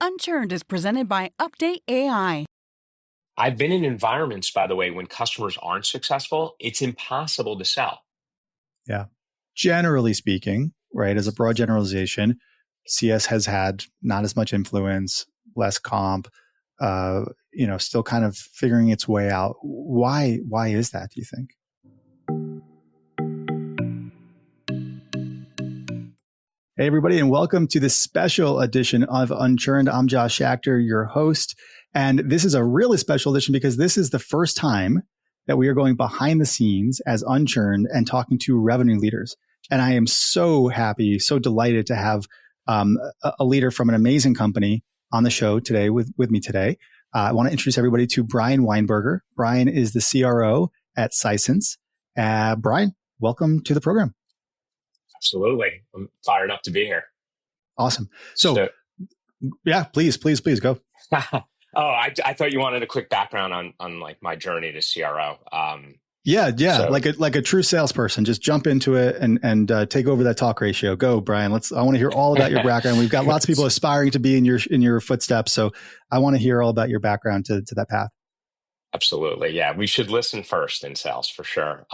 Unturned is presented by UpdateAI. I've been in environments, by the way, when customers aren't successful, it's impossible to sell. Yeah. Generally speaking, right, as a broad generalization, CS has had not as much influence, less comp, still kind of figuring its way out. Why is that, do you think? Hey, everybody, and welcome to this special edition of Unturned. I'm Josh Schachter, your host. And this is a really special edition because this is the first time that we are going behind the scenes as Unturned and talking to revenue leaders. And I am so happy, so delighted to have a leader from an amazing company on the show today with me today. I want to introduce everybody to Brian Weinberger. Brian is the CRO at Sisense. Brian, welcome to the program. Absolutely. I'm fired up to be here. Awesome. So yeah, please go. I thought you wanted a quick background on like my journey to CRO. Yeah. So, like a true salesperson, just jump into it and take over that talk ratio. Go, Brian. I want to hear all about your background. We've got lots of people aspiring to be in your footsteps. So I want to hear all about your background to that path. Absolutely. Yeah. We should listen first in sales for sure.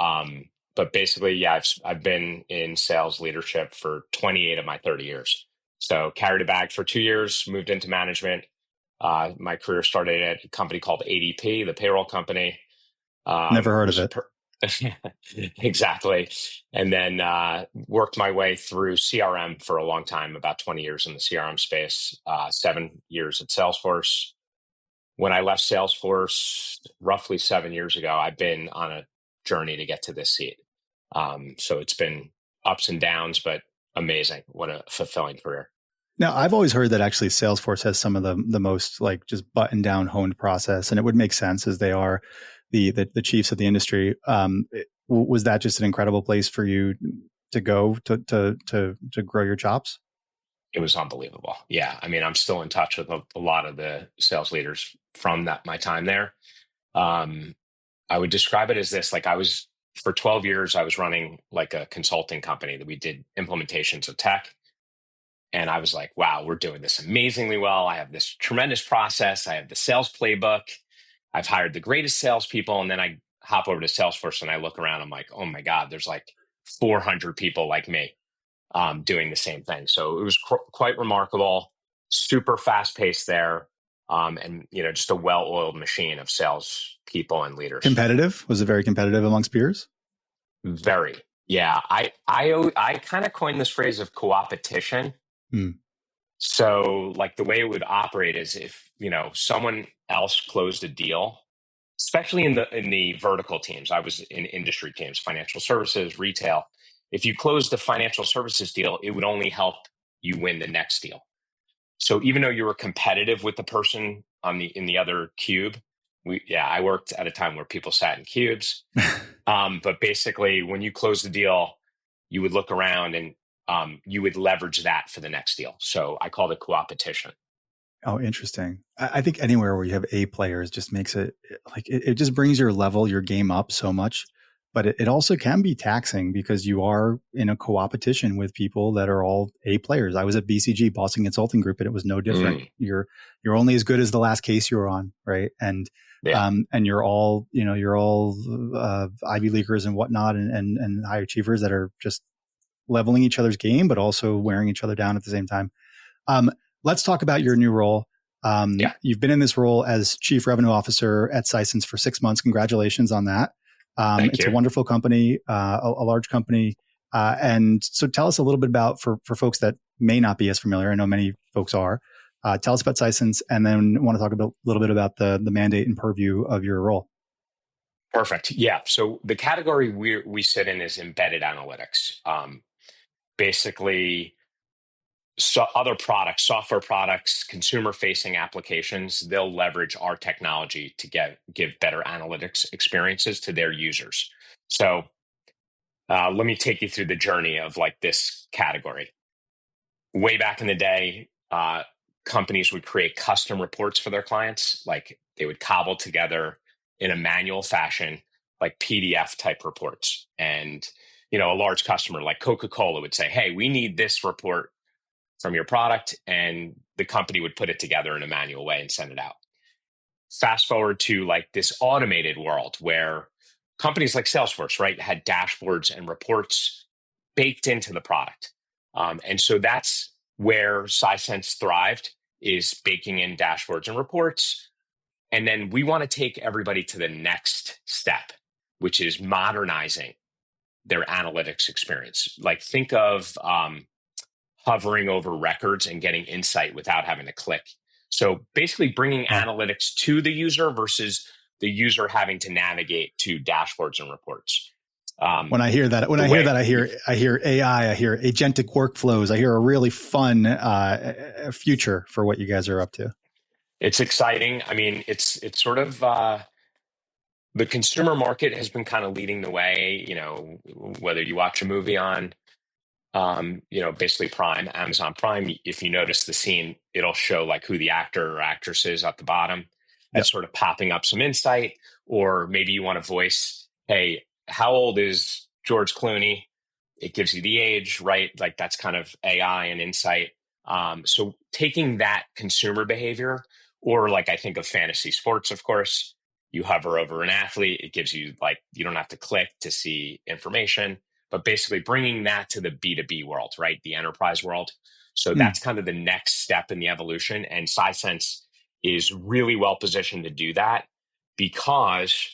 But basically, yeah, I've been in sales leadership for 28 of my 30 years. So carried a bag for 2 years, moved into management. My career started at a company called ADP, the payroll company. Never heard of it. Exactly. And then worked my way through CRM for a long time, about 20 years in the CRM space, 7 years at Salesforce. When I left Salesforce roughly 7 years ago, I've been on a journey to get to this seat. So it's been ups and downs, but amazing. What a fulfilling career. Now, I've always heard that actually Salesforce has some of the most like just buttoned down, honed process, and it would make sense as they are the chiefs of the industry. Was that just an incredible place for you to go to grow your chops? It was unbelievable. Yeah. I mean, I'm still in touch with a lot of the sales leaders from my time there. I would describe it as this, like for 12 years, I was running like a consulting company that we did implementations of tech. And I was like, wow, we're doing this amazingly well. I have this tremendous process. I have the sales playbook. I've hired the greatest salespeople. And then I hop over to Salesforce and I look around. I'm like, oh my God, there's like 400 people like me doing the same thing. So it was quite remarkable, super fast paced there. And just a well-oiled machine of sales people and leaders. Competitive? Was it very competitive amongst peers? Very. Yeah. I kind of coined this phrase of co-opetition. So like the way it would operate is if, someone else closed a deal, especially in the vertical teams. I was in industry teams, financial services, retail. If you closed the financial services deal, it would only help you win the next deal. So even though you were competitive with the person in the other cube, I worked at a time where people sat in cubes. But basically, when you close the deal, you would look around and you would leverage that for the next deal. So I called it co-opetition. Oh, interesting. I think anywhere where you have A players just makes it like it just brings your game up so much. But it also can be taxing because you are in a co-opetition with people that are all A players. I was at BCG, Boston Consulting Group, and it was no different. You're only as good as the last case you were on, right? And and you're all Ivy Leaguers and whatnot, and high achievers that are just leveling each other's game, but also wearing each other down at the same time. Let's talk about your new role. You've been in this role as Chief Revenue Officer at Sisense for 6 months. Congratulations on that. It's a wonderful company, a large company. And so tell us a little bit about, for folks that may not be as familiar, I know many folks are, tell us about Sisense, and then want to talk a little bit about the mandate and purview of your role. Perfect. Yeah. So the category we sit in is embedded analytics. Basically, other products, software products, consumer-facing applications, they'll leverage our technology to give better analytics experiences to their users. So let me take you through the journey of like this category. Way back in the day, companies would create custom reports for their clients. Like they would cobble together in a manual fashion, like PDF type reports. And, a large customer like Coca-Cola would say, hey, we need this report from your product, and the company would put it together in a manual way and send it out. Fast forward to like this automated world where companies like Salesforce, right, had dashboards and reports baked into the product. And so that's where Sisense thrived, is baking in dashboards and reports. And then we want to take everybody to the next step, which is modernizing their analytics experience. Like think of hovering over records and getting insight without having to click. So basically bringing analytics to the user versus the user having to navigate to dashboards and reports. When I hear that, I hear AI, I hear agentic workflows. I hear a really fun future for what you guys are up to. It's exciting. I mean, it's sort of the consumer market has been kind of leading the way. You know, whether you watch a movie on, basically Prime, Amazon Prime, if you notice the scene, it'll show like who the actor or actress is at the bottom. That's sort of popping up some insight, or maybe you want to voice, hey, how old is George Clooney? It gives you the age, right? Like that's kind of AI and insight. So taking that consumer behavior, or like I think of fantasy sports, of course, you hover over an athlete, it gives you like, you don't have to click to see information, but basically bringing that to the B2B world, right? The enterprise world. So that's kind of the next step in the evolution. And Sisense is really well positioned to do that because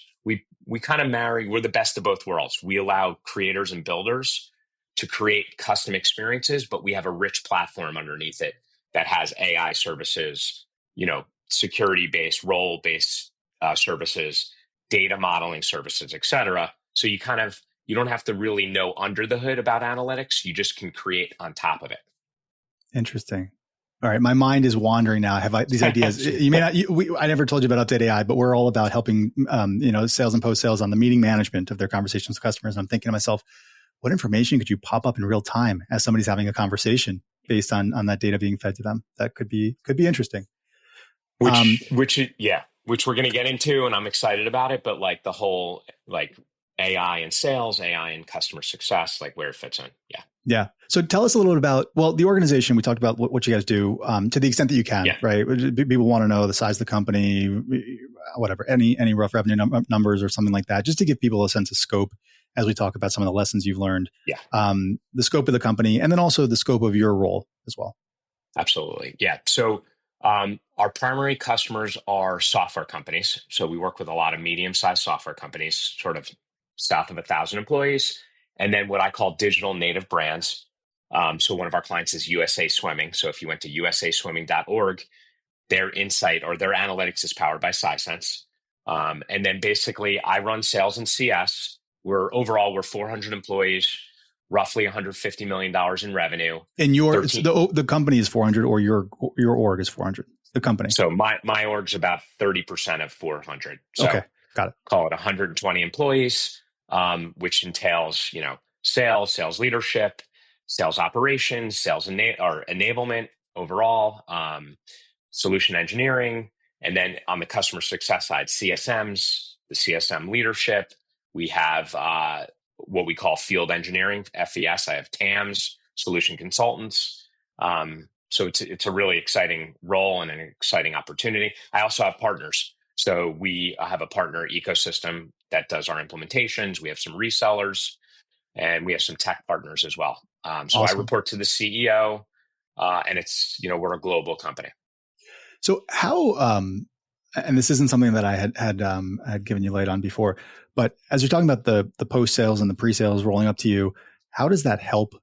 we kind of marry, we're the best of both worlds. We allow creators and builders to create custom experiences, but we have a rich platform underneath it that has AI services, security-based, role-based services, data modeling services, et cetera. So you don't have to really know under the hood about analytics. You just can create on top of it. Interesting. All right, my mind is wandering now. Have these ideas? You may not. I never told you about UpdateAI, but we're all about helping, sales and post sales on the meeting management of their conversations with customers. And I'm thinking to myself, what information could you pop up in real time as somebody's having a conversation based on that data being fed to them? That could be interesting. Which we're going to get into, and I'm excited about it. But like the whole like AI in sales, AI in customer success, like where it fits in. Yeah. Yeah. So tell us a little bit about, the organization. We talked about what you guys do to the extent that you can, right? People want to know the size of the company, whatever, any rough revenue numbers or something like that, just to give people a sense of scope as we talk about some of the lessons you've learned. Yeah. The scope of the company, and then also the scope of your role as well. Absolutely. Yeah. So our primary customers are software companies. So we work with a lot of medium-sized software companies, sort of south of 1,000 employees. And then what I call digital native brands. So one of our clients is USA Swimming. So if you went to usaswimming.org, their insight or their analytics is powered by Sisense. And then basically I run sales and CS. We're 400 employees, roughly $150 million in revenue. And the company is 400, or your org is 400, the company. So my org's about 30% of 400. So okay, got it. Call it 120 employees. Which entails, sales leadership, sales operations, sales enablement overall, solution engineering, and then on the customer success side, CSMs, the CSM leadership. We have what we call field engineering, FES. I have TAMs, solution consultants. So it's a really exciting role and an exciting opportunity. I also have partners. So we have a partner ecosystem that does our implementations. We have some resellers, and we have some tech partners as well. So awesome. I report to the CEO, and it's, we're a global company. So how, and this isn't something that I had given you light on before, but as you're talking about the post sales and the pre sales rolling up to you, how does that help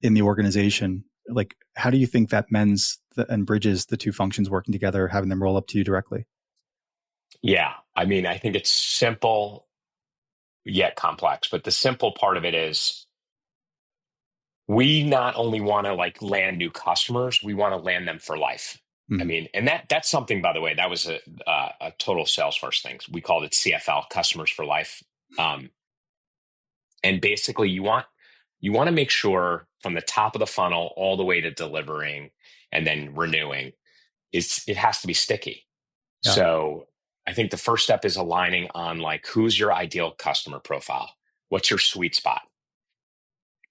in the organization? Like, how do you think that mends and bridges the two functions working together, having them roll up to you directly? Yeah. I mean, I think it's simple yet complex, but the simple part of it is we not only want to like land new customers, we want to land them for life. Mm-hmm. I mean, and that's something, by the way, that was a total Salesforce thing. We called it CFL, customers for life. And basically you want to make sure from the top of the funnel all the way to delivering and then renewing, it has to be sticky. Yeah. So I think the first step is aligning on like, who's your ideal customer profile? What's your sweet spot?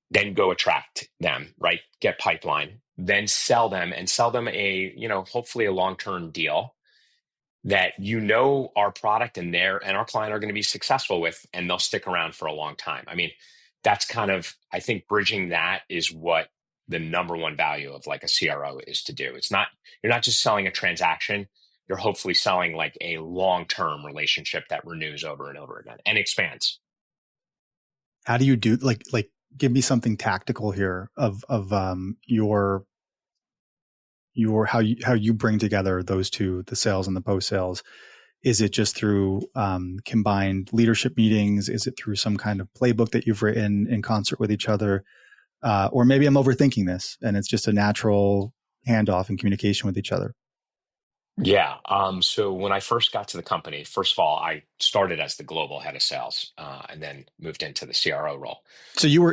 Then go attract them, right? Get pipeline, then sell them a, hopefully a long-term deal that our product and our client are going to be successful with, and they'll stick around for a long time. I mean, that's kind of, I think bridging that is what the number one value of like a CRO is to do. You're not just selling a transaction, you're hopefully selling like a long-term relationship that renews over and over again and expands. How do you do like give me something tactical here of your how you bring together those two, the sales and the post sales? Is it just through combined leadership meetings? Is it through some kind of playbook that you've written in concert with each other? Or maybe I'm overthinking this and it's just a natural handoff and communication with each other. Yeah. So when I first got to the company, first of all, I started as the global head of sales, and then moved into the CRO role. So you were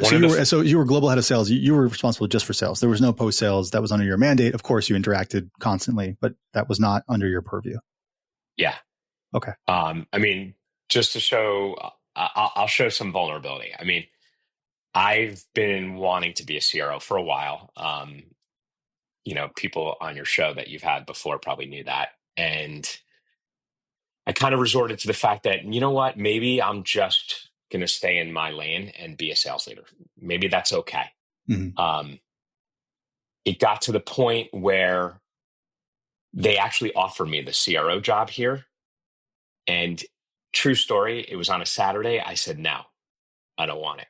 global head of sales. You were responsible just for sales. There was no post sales that was under your mandate. Of course, you interacted constantly, but that was not under your purview. Yeah. Okay. I mean, just to show, I'll show some vulnerability. I mean, I've been wanting to be a CRO for a while. People on your show that you've had before probably knew that. And I kind of resorted to the fact that, you know what, maybe I'm just going to stay in my lane and be a sales leader. Maybe that's okay. Mm-hmm. It got to the point where they actually offered me the CRO job here. And true story, it was on a Saturday. I said, no, I don't want it.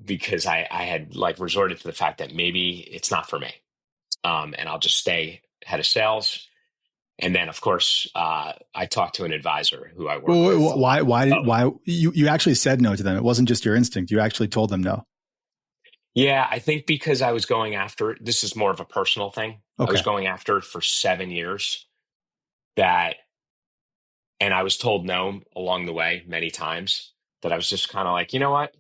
Because I had like resorted to the fact that maybe it's not for me. And I'll just stay head of sales. And then, of course, I talked to an advisor who I work with. Why you actually said no to them? It wasn't just your instinct. You actually told them no. Yeah, I think because I was going after, this is more of a personal thing. Okay. I was going after it for 7 years and I was told no along the way many times, that I was just kind of like, you know what?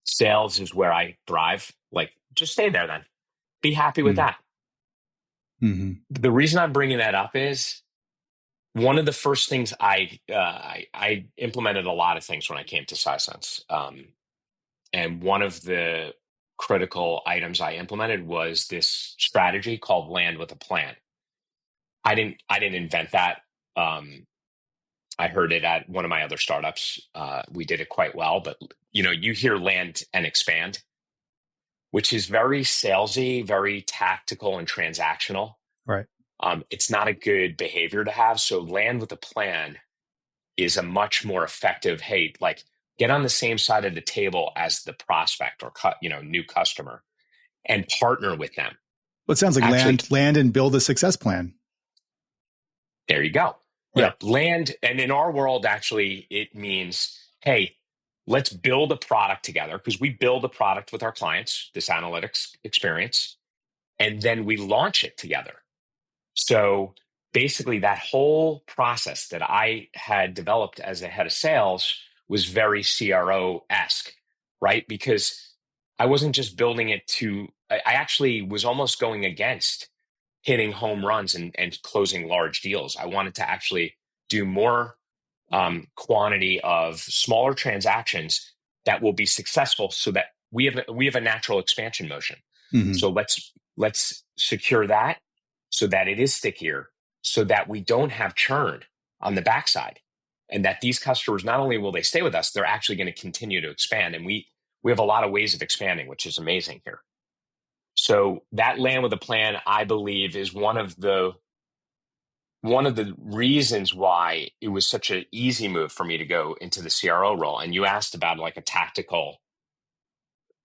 Sales is where I thrive. Like, just stay there then. Be happy with that. Mm-hmm. The reason I'm bringing that up is one of the first things I implemented a lot of things when I came to Sisense. And one of the critical items I implemented was this strategy called land with a plan. I didn't invent that. I heard it at one of my other startups. We did it quite well, but you hear land and expand, which is very salesy, very tactical and transactional. Right. It's not a good behavior to have. So land with a plan is a much more effective, hey, like get on the same side of the table as the prospect or new customer and partner with them. Well, it sounds like land and build a success plan. There you go. Right. Yeah, land. And in our world, actually, it means, hey, let's build a product together, because we build a product with our clients, this analytics experience, and then we launch it together. So basically, that whole process that I had developed as a head of sales was very CRO-esque, right? Because I wasn't just building it I actually was almost going against hitting home runs and closing large deals. I wanted to actually do more quantity of smaller transactions that will be successful, so that we have a natural expansion motion. Mm-hmm. So let's secure that so that it is stickier, so that we don't have churn on the backside, and that these customers, not only will they stay with us, they're actually going to continue to expand. And we have a lot of ways of expanding, which is amazing here. So that land with a plan, I believe, is one of the reasons why it was such an easy move for me to go into the CRO role. And you asked about like a tactical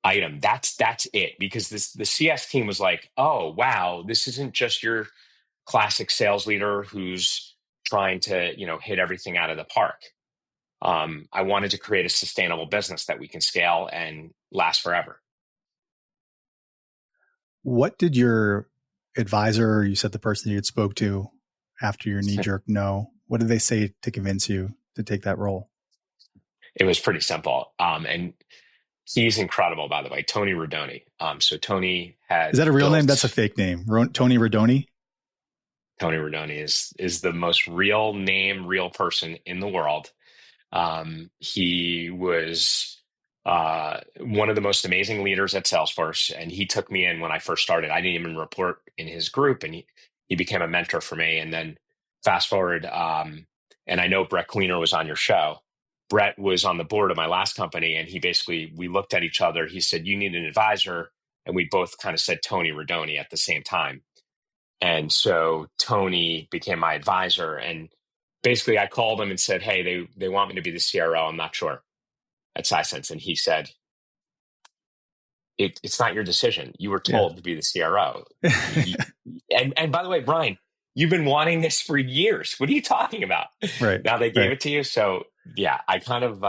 item. That's it. Because the CS team was like, oh, wow, this isn't just your classic sales leader who's trying to, hit everything out of the park. I wanted to create a sustainable business that we can scale and last forever. What did your advisor, you said the person you had spoke to after your knee-jerk no, what did they say to convince you to take that role? It was pretty simple. And he's incredible, by the way, Tony Rodoni. So Tony had... Is that a real name? That's a fake name. Tony Rodoni? Tony Rodoni is the most real name, real person in the world. He was one of the most amazing leaders at Salesforce, and he took me in when I first started. I didn't even report in his group, and he became a mentor for me. And then fast forward, and I know Brett Queener was on your show. Brett was on the board of my last company, and we looked at each other. He said, "You need an advisor," and we both kind of said Tony Rodoni at the same time. And so Tony became my advisor, and basically I called him and said, "Hey, they want me to be the CRO. I'm not sure at Sisense." And he said, it's not your decision. You were told to be the CRO. And by the way, Brian, you've been wanting this for years. What are you talking about? Right. Now they gave it to you. So yeah, I kind of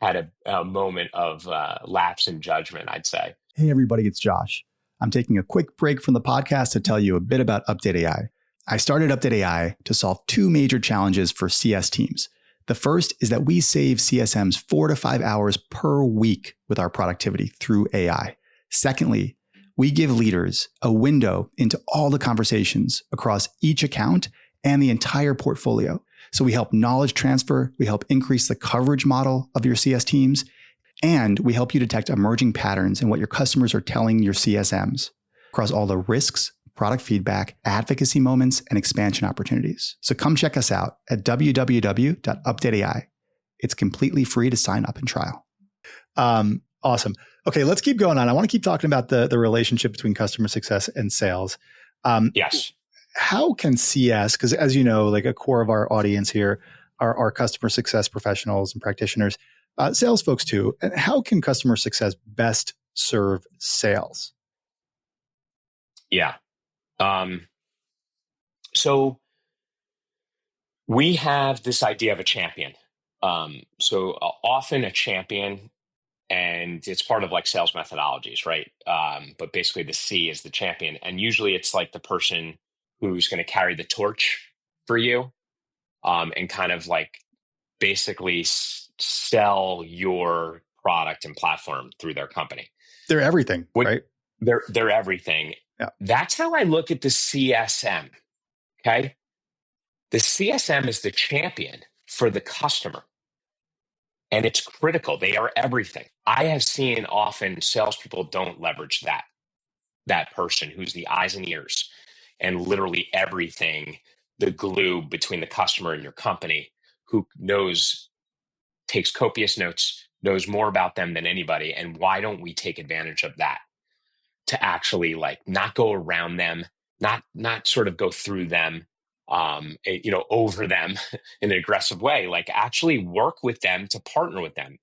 had a moment of lapse in judgment, I'd say. Hey, everybody, it's Josh. I'm taking a quick break from the podcast to tell you a bit about UpdateAI. I started UpdateAI to solve two major challenges for CS teams. The first is that we save CSMs 4 to 5 hours per week with our productivity through AI. Secondly, we give leaders a window into all the conversations across each account and the entire portfolio. So we help knowledge transfer, we help increase the coverage model of your CS teams, and we help you detect emerging patterns in what your customers are telling your CSMs across all the risks, product feedback, advocacy moments, and expansion opportunities. So come check us out at www.updateai. It's completely free to sign up and trial. Awesome. Okay, let's keep going on. I want to keep talking about the relationship between customer success and sales. Yes. How can CS, because as you know, like a core of our audience here are customer success professionals and practitioners, sales folks too. And how can customer success best serve sales? Yeah. So we have this idea of a champion. So often a champion, and it's part of like sales methodologies, right? But basically the C is the champion. And usually it's like the person who's going to carry the torch for you, and kind of like basically sell your product and platform through their company. They're everything, right? They're everything. Yeah. That's how I look at the CSM. Okay. The CSM is the champion for the customer. And it's critical. They are everything. I have seen often salespeople don't leverage that person who's the eyes and ears and literally everything, the glue between the customer and your company, who takes copious notes, knows more about them than anybody. And why don't we take advantage of that to actually like not go around them, not sort of go through them, over them in an aggressive way, like actually work with them to partner with them.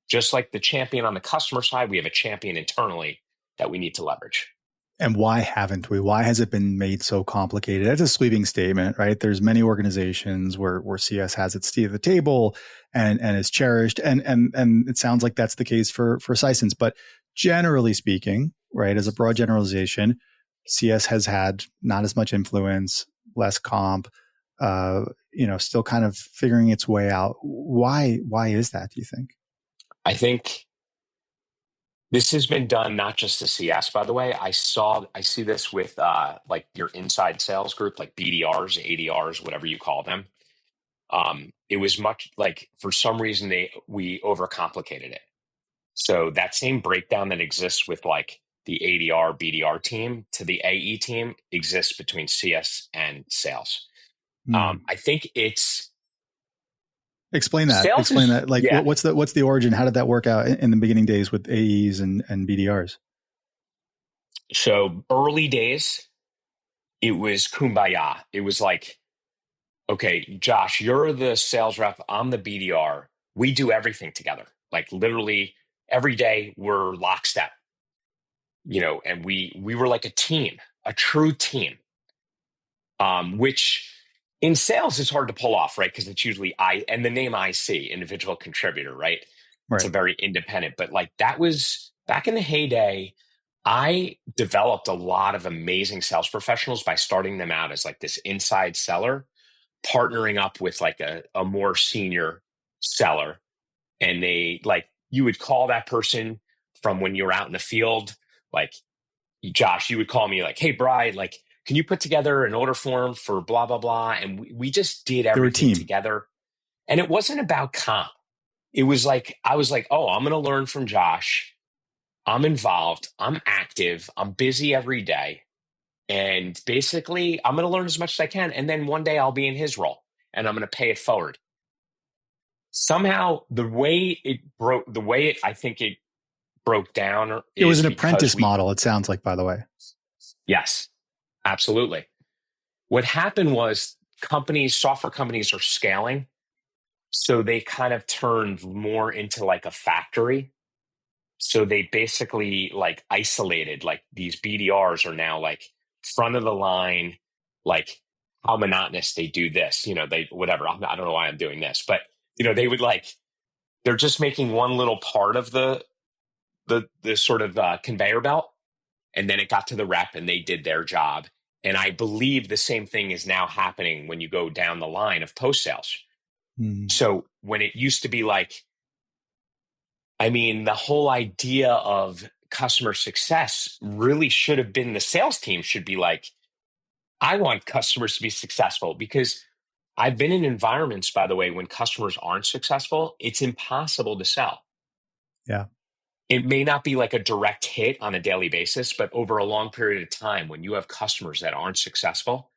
Just like the champion on the customer side, we have a champion internally that we need to leverage. And why haven't we? Why has it been made so complicated? That's a sweeping statement, right? There's many organizations where CS has its seat at the table and is cherished. And it sounds like that's the case for Sisense. But generally speaking, right, as a broad generalization, CS has had not as much influence, less comp, still kind of figuring its way out. Why is that, do you think? I think this has been done not just to CS, by the way. I see this with like your inside sales group, like BDRs, ADRs, whatever you call them. It was much like, for some reason, we overcomplicated it. So that same breakdown that exists with like the ADR, BDR team to the AE team exists between CS and sales. I think it's... Explain that. Like, yeah. What's the origin? How did that work out in the beginning days with AEs and BDRs? So early days, it was kumbaya. It was like, okay, Josh, you're the sales rep. I'm the BDR. We do everything together. Like literally every day we're lockstep, and we were like a team, a true team, which in sales is hard to pull off, right? Because it's usually and the name IC, individual contributor, right? It's a very independent, but like that was back in the heyday. I developed a lot of amazing sales professionals by starting them out as like this inside seller, partnering up with like a more senior seller. And you would call that person from when you were out in the field, like Josh, you would call me like, hey, Brian, like, can you put together an order form for blah, blah, blah? And we just did everything together. And it wasn't about comp. it was like, I was like, oh, I'm going to learn from Josh. I'm involved. I'm active. I'm busy every day. And basically, I'm going to learn as much as I can. And then one day I'll be in his role and I'm going to pay it forward. Somehow, I think it broke down It was is an because apprentice model, it sounds like, by the way. yes, absolutely. What happened was software companies are scaling. So they kind of turned more into like a factory. So they basically like isolated, like these BDRs are now like front of the line, like how monotonous they do this, whatever. I don't know why I'm doing this, but they would like, they're just making one little part of the sort of conveyor belt. And then it got to the rep and they did their job. And I believe the same thing is now happening when you go down the line of post sales. So when it used to be like, the whole idea of customer success really should have been the sales team should be like, I want customers to be successful, because I've been in environments, by the way, when customers aren't successful, it's impossible to sell. Yeah. It may not be like a direct hit on a daily basis, but over a long period of time, when you have customers that aren't successful,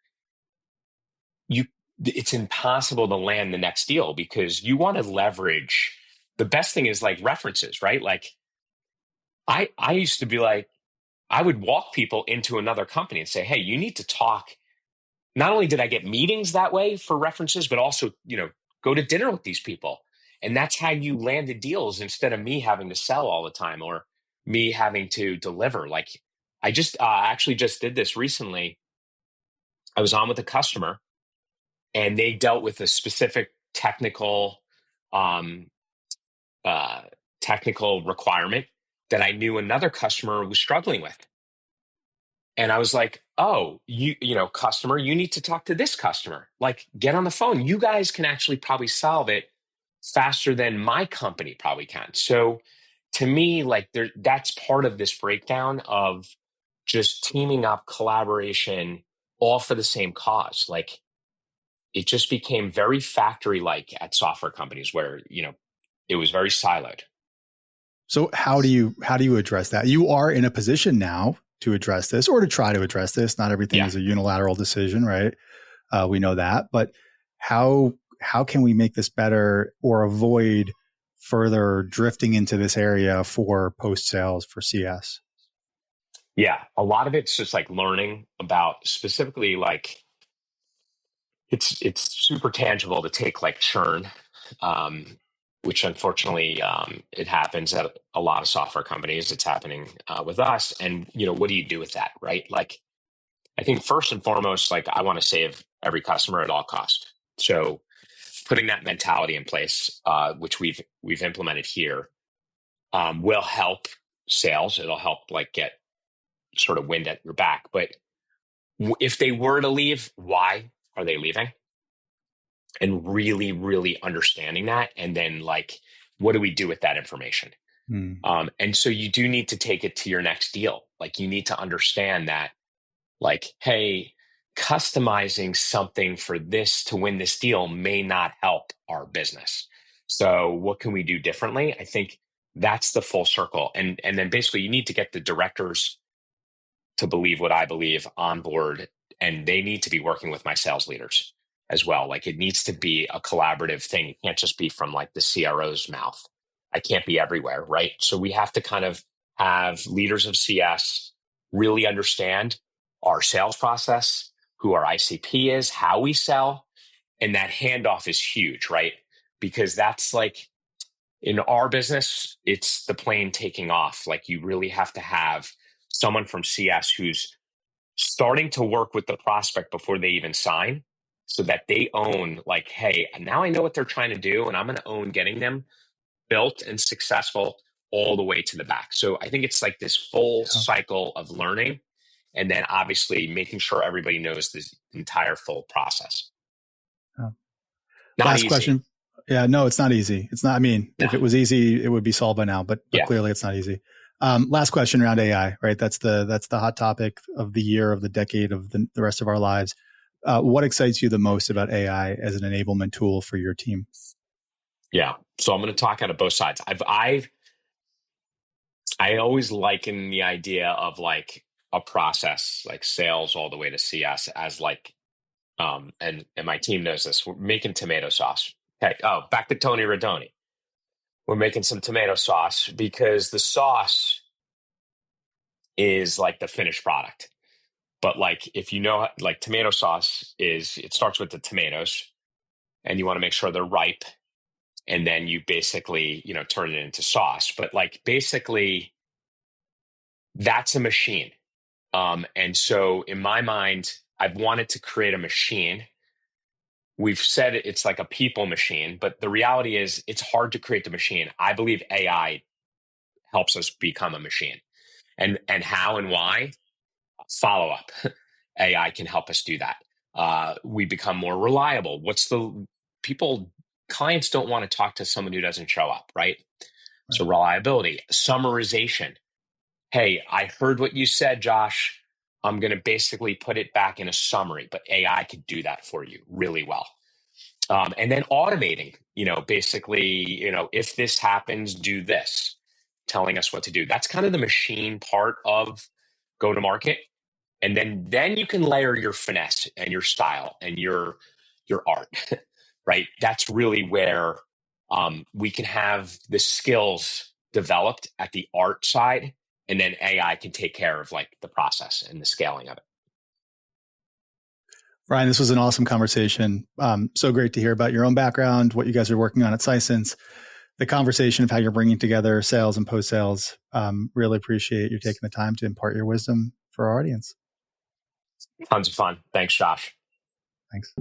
it's impossible to land the next deal, because you want to leverage. The best thing is like references, right? Like I used to be like, I would walk people into another company and say, hey, you need to talk. Not only did I get meetings that way for references, but also, go to dinner with these people. And that's how you landed deals, instead of me having to sell all the time or me having to deliver. Like I just actually just did this recently. I was on with a customer and they dealt with a specific um, technical requirement that I knew another customer was struggling with. And I was like, oh, customer, you need to talk to this customer. Like, get on the phone. You guys can actually probably solve it faster than my company probably can. So to me, like that's part of this breakdown of just teaming up, collaboration, all for the same cause. Like it just became very factory-like at software companies where, it was very siloed. So how do you address that? You are in a position now to address this, or to try to address this. Not everything is a unilateral decision, right? We know that, but how can we make this better or avoid further drifting into this area for post sales for CS? Yeah, a lot of it's just like learning about specifically like it's super tangible to take like churn, which unfortunately it happens at a lot of software companies. It's happening with us, and what do you do with that, right? Like I think first and foremost, like I want to save every customer at all cost. So putting that mentality in place, which we've implemented here, will help sales. It'll help like get sort of wind at your back. But if they were to leave, why are they leaving? And really, really understanding that. And then like, what do we do with that information? And so you do need to take it to your next deal. Like you need to understand that, like, hey, customizing something for this to win this deal may not help our business. So what can we do differently? I think that's the full circle. And then basically you need to get the directors to believe what I believe on board, and they need to be working with my sales leaders as well. Like it needs to be a collaborative thing. It can't just be from like the CRO's mouth. I can't be everywhere, right? So we have to kind of have leaders of CS really understand our sales process, who our ICP is, how we sell. And that handoff is huge, right? Because that's like, in our business, it's the plane taking off. Like you really have to have someone from CS who's starting to work with the prospect before they even sign, so that they own like, hey, now I know what they're trying to do, and I'm going to own getting them built and successful all the way to the back. So I think it's like this full cycle of learning, and then obviously making sure everybody knows this entire full process. Not Last easy. question. Yeah, no, it's not easy. It's not, if it was easy, it would be solved by now, but clearly it's not easy. Last question around AI, right? That's the hot topic of the year, of the decade, of the rest of our lives. What excites you the most about AI as an enablement tool for your team? Yeah. So I'm going to talk out of both sides. I always liken the idea of like a process, like sales all the way to CS, as like, and my team knows this. We're making tomato sauce. Okay. Oh, back to Tony Radoni. We're making some tomato sauce because the sauce is like the finished product. But like, if you know, like tomato sauce it starts with the tomatoes and you want to make sure they're ripe. And then you basically, turn it into sauce. But like, basically, that's a machine. And so in my mind, I've wanted to create a machine. We've said it's like a people machine, but the reality is it's hard to create the machine. I believe AI helps us become a machine. And how and why? Follow up. AI can help us do that. We become more reliable. Clients don't want to talk to someone who doesn't show up, right? So reliability, summarization. Hey, I heard what you said, Josh. I'm going to basically put it back in a summary, but AI could do that for you really well. And then automating, basically, if this happens, do this, telling us what to do. That's kind of the machine part of go to market. And then you can layer your finesse and your style and your art, right? That's really where we can have the skills developed at the art side, and then AI can take care of like the process and the scaling of it. Ryan, this was an awesome conversation. So great to hear about your own background, what you guys are working on at Sisense, the conversation of how you're bringing together sales and post-sales. Really appreciate you taking the time to impart your wisdom for our audience. Tons of fun. Thanks, Josh. Thanks.